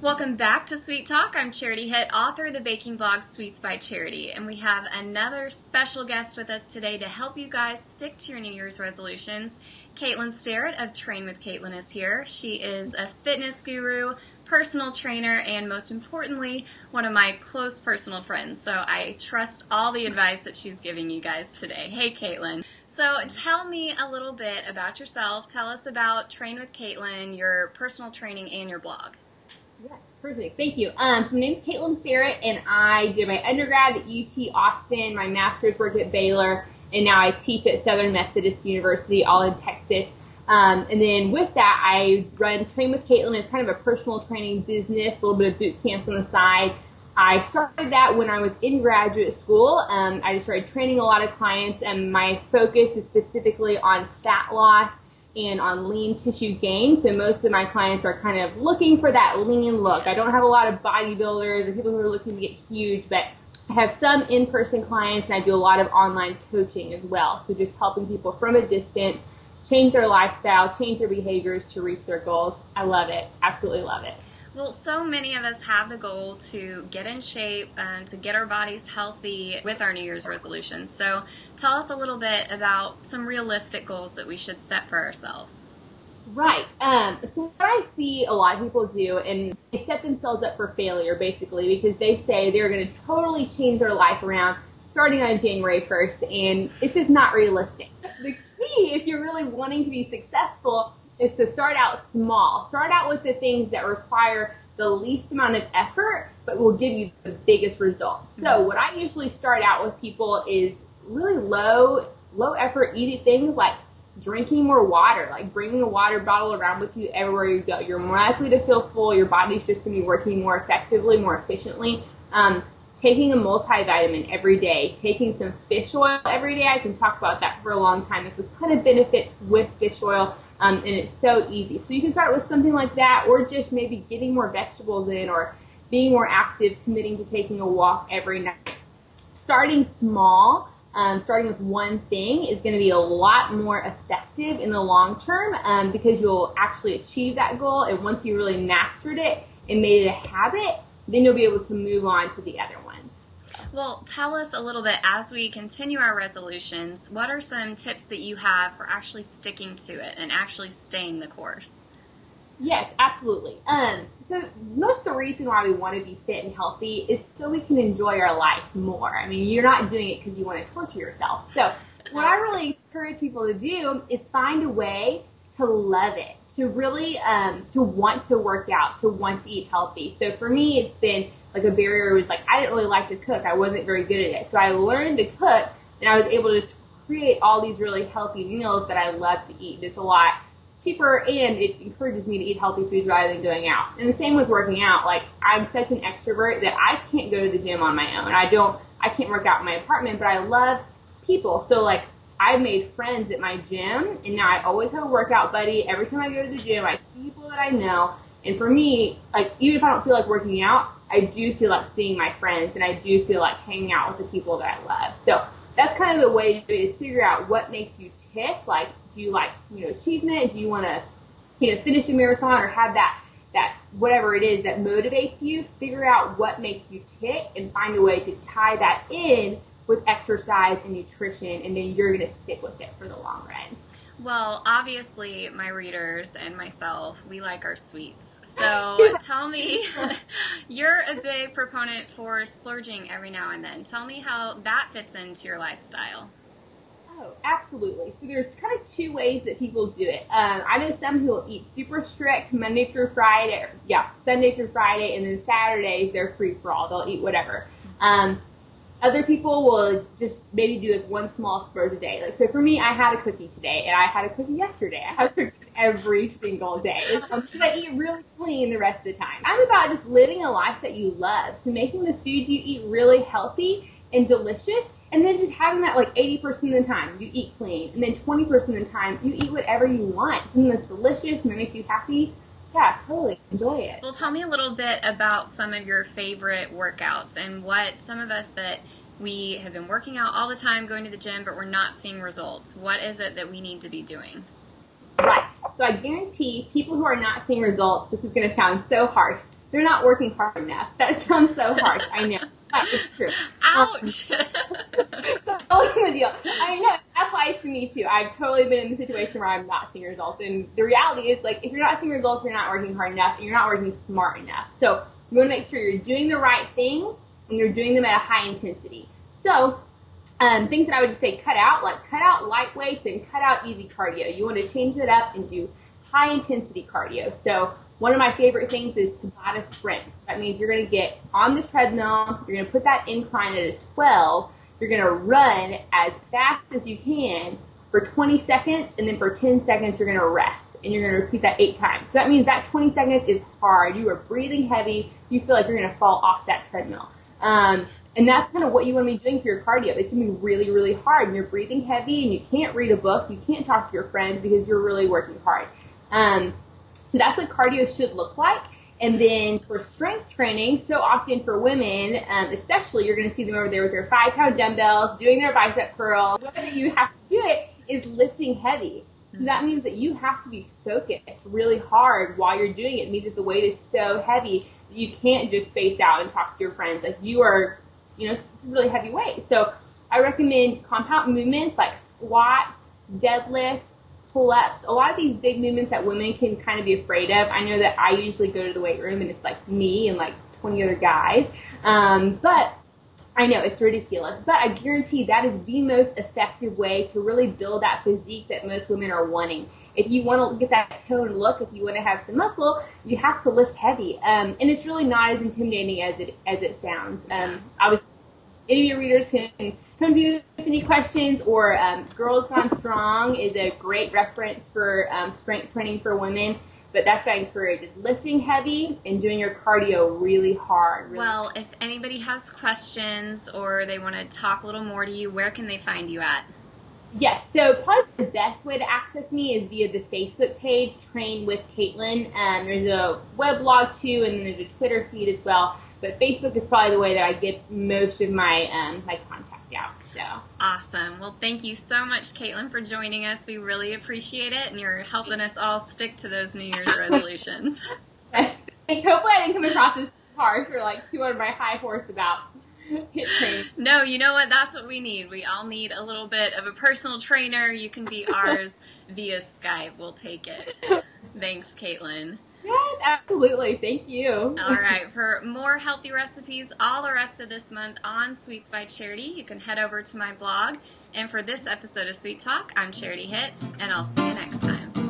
Welcome back to Sweet Talk. I'm Charity Hitt, author of the baking blog Sweets by Charity, and we have another special guest with us today to help you guys stick to your New Year's resolutions. Kaitlin Starrett of Train with Kaitlin is here. She is a fitness guru, personal trainer, and most importantly, one of my close personal friends. So I trust all the advice that she's giving you guys today. Hey, Kaitlin. So tell me a little bit about yourself. Tell us about Train with Kaitlin, your personal training, and your blog. Yes, perfect. Thank you. So my name is Kaitlin Starrett, and I did my undergrad at UT Austin, my master's work at Baylor, and now I teach at Southern Methodist University, all in Texas. And then with that, I run Train with Kaitlin as kind of a personal training business, a little bit of boot camps on the side. I started that when I was in graduate school. I just started training a lot of clients, and my focus is specifically on fat loss and on lean tissue gain. So most of my clients are kind of looking for that lean look. I don't have a lot of bodybuilders or people who are looking to get huge, but I have some in-person clients, and I do a lot of online coaching as well. So just helping people from a distance change their lifestyle, change their behaviors to reach their goals. I love it. Absolutely love it. Well, so many of us have the goal to get in shape and to get our bodies healthy with our New Year's resolutions. So tell us a little bit about some realistic goals that we should set for ourselves. Right. So what I see a lot of people do, and they set themselves up for failure basically because they say they're going to totally change their life around starting on January 1st, and it's just not realistic. The key, if you're really wanting to be successful, is to start out small. Start out with the things that require the least amount of effort, but will give you the biggest results. So what I usually start out with people is really low effort, easy things like drinking more water, like bringing a water bottle around with you everywhere you go. You're more likely to feel full. Your body's just going to be working more effectively, more efficiently. Taking a multivitamin every day, taking some fish oil every day. I can talk about that for a long time. There's a ton of benefits with fish oil, and it's so easy. So you can start with something like that, or just maybe getting more vegetables in, or being more active, committing to taking a walk every night. Starting small, starting with one thing is going to be a lot more effective in the long term because you'll actually achieve that goal, and once you really mastered it and made it a habit, then you'll be able to move on to the other ones. Well, tell us a little bit, as we continue our resolutions, what are some tips that you have for actually sticking to it and actually staying the course? Yes, absolutely. So most of the reason why we want to be fit and healthy is so we can enjoy our life more. I mean, you're not doing it because you want to torture yourself. So what I really encourage people to do is find a way to love it, to really to want to work out, to want to eat healthy. So for me, it's been like a barrier was like I didn't really like to cook. I wasn't very good at it. So I learned to cook, and I was able to just create all these really healthy meals that I love to eat. It's a lot cheaper, and it encourages me to eat healthy foods rather than going out. And the same with working out. Like I'm such an extrovert that I can't go to the gym on my own. I can't work out in my apartment, but I love people. So like I've made friends at my gym, and now I always have a workout buddy. Every time I go to the gym, I see people that I know. And for me, like even if I don't feel like working out, I do feel like seeing my friends, and I do feel like hanging out with the people that I love. So that's kind of the way to do it, is figure out what makes you tick. Like, do you like, achievement? Do you want to, finish a marathon or have that whatever it is that motivates you? Figure out what makes you tick and find a way to tie that in with exercise and nutrition, and then you're going to stick with it for the long run. Well, obviously, my readers and myself, we like our sweets. So tell me, you're a big proponent for splurging every now and then. Tell me how that fits into your lifestyle. Oh, absolutely. So there's kind of two ways that people do it. I know some who will eat super strict Sunday through Friday, and then Saturdays they're free for all. They'll eat whatever. Other people will just maybe do like one small splurge a day. Like, so for me, I had a cookie today, and I had a cookie yesterday. I have cookies every single day. Because I eat really clean the rest of the time. I'm about just living a life that you love. So making the food you eat really healthy and delicious, and then just having that like 80% of the time you eat clean, and then 20% of the time you eat whatever you want. Something that's delicious and that makes you happy. Yeah, totally. Enjoy it. Well, tell me a little bit about some of your favorite workouts and what some of us that we have been working out all the time, going to the gym, but we're not seeing results. What is it that we need to be doing? Right. So I guarantee people who are not seeing results, this is going to sound so harsh, they're not working hard enough. That sounds so harsh, I know, but it's true. Ouch! So the deal. I know, that applies to me too. I've totally been in the situation where I'm not seeing results, and the reality is, like, if you're not seeing results, you're not working hard enough, and you're not working smart enough. So you want to make sure you're doing the right things, and you're doing them at a high intensity. So things that I would just say cut out light weights and cut out easy cardio. You want to change it up and do high intensity cardio. So one of my favorite things is Tabata sprints. That means you're going to get on the treadmill, you're going to put that incline at a 12, you're going to run as fast as you can for 20 seconds, and then for 10 seconds you're going to rest, and you're going to repeat that 8 times. So that means that 20 seconds is hard. You are breathing heavy. You feel like you're going to fall off that treadmill. And that's kind of what you want to be doing for your cardio. It's going to be really, really hard, and you're breathing heavy, and you can't read a book, you can't talk to your friends because you're really working hard. So that's what cardio should look like. And then for strength training, so often for women, especially, you're going to see them over there with their 5-pound dumbbells, doing their bicep curls. The way that you have to do it is lifting heavy. So that means that you have to be focused really hard while you're doing it. It means that the weight is so heavy that you can't just space out and talk to your friends. Like, you are, it's a really heavy weight. So I recommend compound movements like squats, deadlifts, pull-ups, a lot of these big movements that women can kind of be afraid of. I know that I usually go to the weight room and it's like me and like 20 other guys. But I know it's ridiculous, but I guarantee that is the most effective way to really build that physique that most women are wanting. If you want to get that toned look, if you want to have some muscle, you have to lift heavy. And it's really not as intimidating as it sounds. Any of your readers can come to you with any questions, or Girls Gone Strong is a great reference for strength training for women. But that's what I encourage, is lifting heavy and doing your cardio really hard. Well, if anybody has questions or they want to talk a little more to you, where can they find you at? Yes, so probably the best way to access me is via the Facebook page, Train with Kaitlin. There's a web blog too, and then there's a Twitter feed as well. But Facebook is probably the way that I get most of my my contact out. So awesome. Well, thank you so much, Kaitlin, for joining us. We really appreciate it, and you're helping us all stick to those New Year's resolutions. Yes. Hopefully I didn't come across as harsh or like too on my high horse about HIIT training. No, you know what? That's what we need. We all need a little bit of a personal trainer. You can be ours via Skype. We'll take it. Thanks, Kaitlin. Yes, absolutely. Thank you. All right. For more healthy recipes all the rest of this month on Sweets by Charity, you can head over to my blog. And for this episode of Sweet Talk, I'm Charity Hitt, and I'll see you next time.